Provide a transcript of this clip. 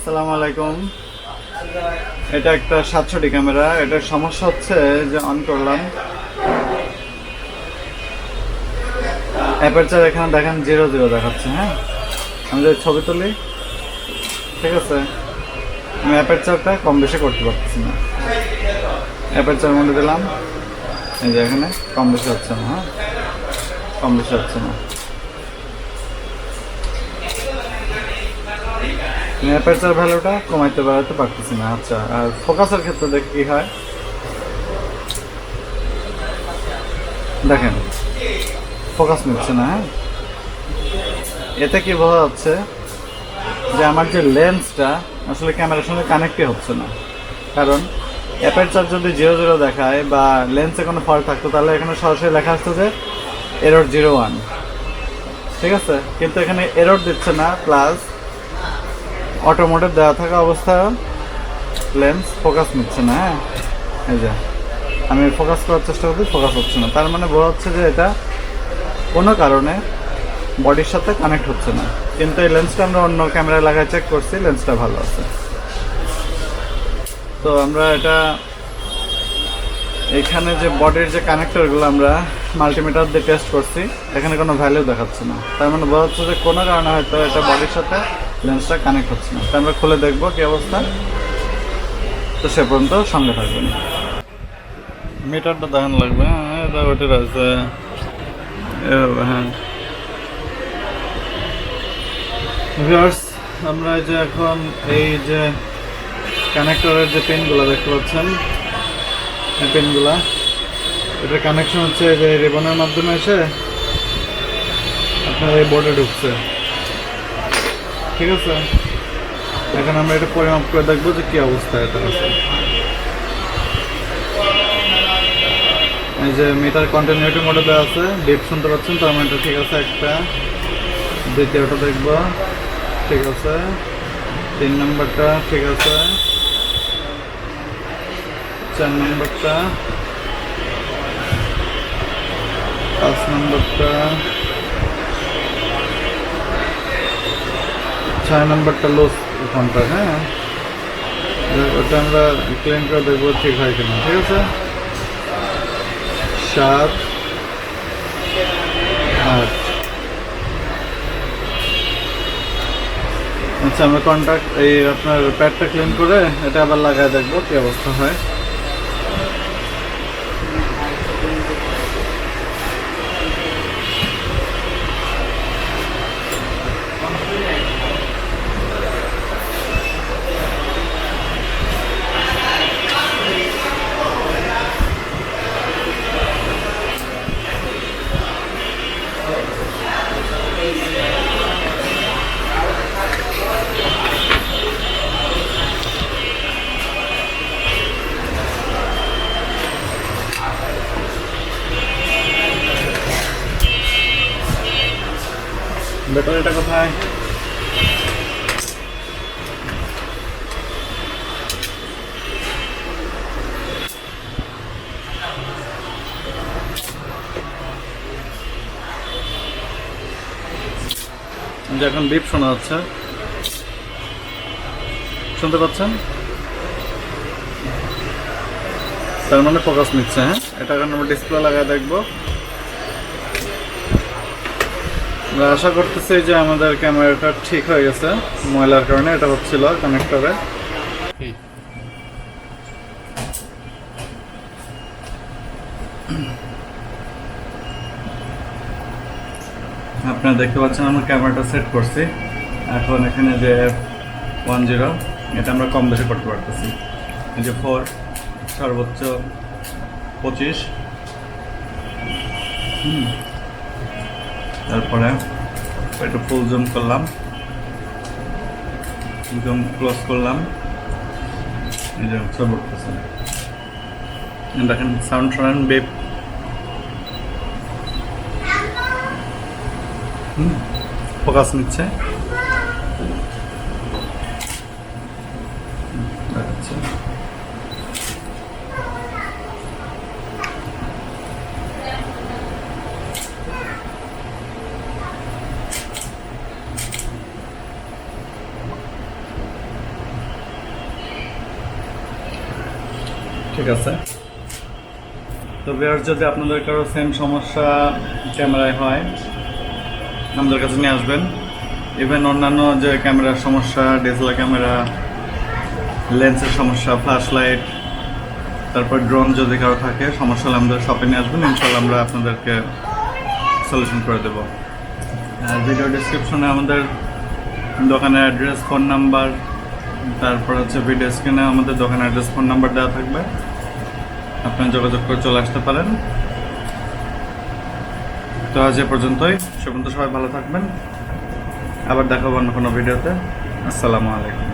আসসালামু আলাইকুম। এটা একটা 700 ক্যামেরা। এটার সমস্যা হচ্ছে যে অন করলাম, অ্যাপারচার এখানে দেখেন 0 দেখাচ্ছে। হ্যাঁ, আমি যদি ছবি তুলি, ঠিক আছে, আমি অ্যাপারচারটা কম বেশি করতে পারতেছি না। অ্যাপারচার মধ্যে দিলাম, এই যে এখানে কম বেশি হচ্ছে না। হ্যাঁ, কম বেশি হচ্ছে না। অ্যাপারচার ভ্যালুটা কমাইতে বাড়াতে পারতেছি না। আচ্ছা, আর ফোকাসের ক্ষেত্রে দেখি কি হয়। দেখেন ফোকাস নিচ্ছে না। হ্যাঁ, এতে কি বোঝা যাচ্ছে যে আমার যে লেন্সটা আসলে ক্যামেরার সঙ্গে কানেক্টই হচ্ছে না। কারণ অ্যাপারচার যদি 0 দেখায় বা লেন্সে কোনো ফল্ট থাকতো, তাহলে এখানে সরাসরি লেখা আসতো যে এরর 01, ঠিক আছে। কিন্তু এখানে এরর দিচ্ছে না, প্লাস অটোমোটিভ দেওয়া থাকা অবস্থায় লেন্স ফোকাস নিচ্ছে না। হ্যাঁ, এই যে আমি ফোকাস করার চেষ্টা করছি, ফোকাস হচ্ছে না। তার মানে বোঝা যাচ্ছে যে এটা কোনো কারণে বডির সাথে কানেক্ট হচ্ছে না। কিন্তু এই লেন্সটা আমরা অন্য ক্যামেরায় লাগায় চেক করছি, লেন্সটা ভালো আছে। তো আমরা এটা এখানে যে বডির যে কানেক্টরগুলো আমরা মাল্টিমিটার দিয়ে টেস্ট করছি, এখানে কোনো ভ্যালু দেখাচ্ছে না। তার মানে বোঝা যাচ্ছে যে কোনো কারণে হয়তো এটা বডির সাথে লেন্সটা কানেক্ট হচ্ছে না। তো আমরা খুলে দেখবো কী অবস্থা। তো সে পর্যন্ত সঙ্গে থাকবেন। মিটারটা দেখানো লাগবে। হ্যাঁ, এটা ওটার আছে। হ্যাঁ ভিউয়ার্স, আমরা যে এখন এই যে কানেক্টরের যে পিনগুলো দেখতে পাচ্ছেন, এই পিনগুলা, এটার কানেকশন হচ্ছে যে রিবনের মাধ্যমে এসে আপনার এই বোর্ডে ঢুকছে, ঠিক আছে। এখন আমরা এটা পরিমাপ করে দেখবো যে কী অবস্থা এটা আছে। এই যে মিটার কন্টিনিউটি মোডে দেওয়া আছে, ডিপ শুনতে পাচ্ছেন, তার মানে ঠিক আছে। একটা, দ্বিতীয়টা দেখব, ঠিক আছে। 3 নম্বরটা ঠিক আছে। 4 নম্বরটা, 5 নম্বরটা, 6 নম্বরটা লুজ ফোনটা। হ্যাঁ, ওটা আমরা ক্লিন করে দেখবো ঠিক হয় কিনা, ঠিক আছে। 7, 8। আচ্ছা, আমরা কন্ট্যাক্ট এই আপনার প্যাডটা ক্লিন করে এটা আবার লাগায় দেখবো কী অবস্থা হয়। ব্যাটারিটা কোথায়? এখন বিপ শোনা যাচ্ছে, শুনতে পাচ্ছেন? তার মানে ফোকাস নিচ্ছে। হ্যাঁ, এটা এখন আমরা ডিসপ্লে লাগায় দেখবো। আমরা আশা করতেছি যে আমাদের ক্যামেরাটা ঠিক হয়ে গেছে। ময়লার কারণে এটা হচ্ছিল কানেক্টরে। আপনারা দেখতে পাচ্ছেন আমরা ক্যামেরাটা সেট করছি। এখন এখানে যে 10, এটা আমরা কম বেশি করতে পারতেছি। এই যে 4, সর্বোচ্চ 25। তারপরে একটু ফুল জুম করলাম, জুম ক্লোজ করলাম, এই যে ছবি উঠতেছে। দেখেন সাউন্ড শোনেন, বেপ ফোকাস নিচ্ছে। আচ্ছা, ঠিক আছে। তো ভিউয়ার্স, যদি আপনাদের কারো সেম সমস্যা ক্যামেরায় হয় আমাদের কাছে নিয়ে আসবেন। ইভেন অন্যান্য যে ক্যামেরার সমস্যা, ডিএসএলআর ক্যামেরা, লেন্সের সমস্যা, ফ্ল্যাশ লাইট, তারপর ড্রোন যদি কারো থাকে সমস্যা হলে আমাদের শপে নিয়ে আসবেন, ইনশাল্লাহ আমরা আপনাদেরকে সলিউশন করে দেবো। আর ভিডিও ডিসক্রিপশনে আমাদের দোকানের অ্যাড্রেস, ফোন নাম্বার, তারপর হচ্ছে ভিডিও স্ক্রিনে আমাদের দোকানের অ্যাড্রেস, ফোন নাম্বার দেওয়া থাকবে, আপনারা যোগাযোগ করে চলে আসতে পারেন। তো আজ এ পর্যন্তই, সে পর্যন্ত সবাই ভালো থাকবেন, আবার দেখাবো অন্য কোনো ভিডিওতে। আসসালামু আলাইকুম।